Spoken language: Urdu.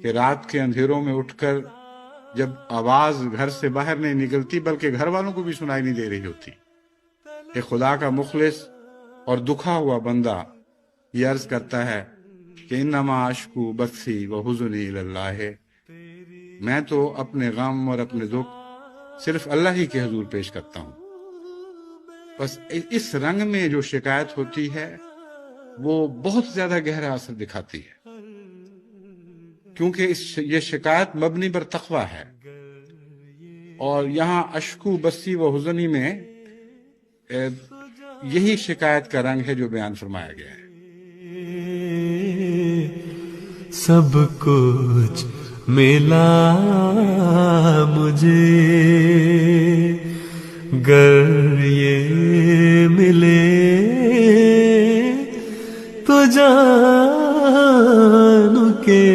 کہ رات کے اندھیروں میں اٹھ کر جب آواز گھر سے باہر نہیں نکلتی بلکہ گھر والوں کو بھی سنائی نہیں دے رہی ہوتی، کہ خدا کا مخلص اور دکھا ہوا بندہ یہ عرض کرتا ہے کہ انما اشکو بثی و حزنی اللہ، میں تو اپنے غم اور اپنے دکھ صرف اللہ ہی کے حضور پیش کرتا ہوں۔ بس اس رنگ میں جو شکایت ہوتی ہے وہ بہت زیادہ گہرا اثر دکھاتی ہے، کیونکہ یہ شکایت مبنی بر تقوی ہے، اور یہاں اشکو بثی و حزنی میں یہی شکایت کا رنگ ہے جو بیان فرمایا گیا ہے۔ سب کچھ ملا مجھے، گر یہ ملے تو جانوں کے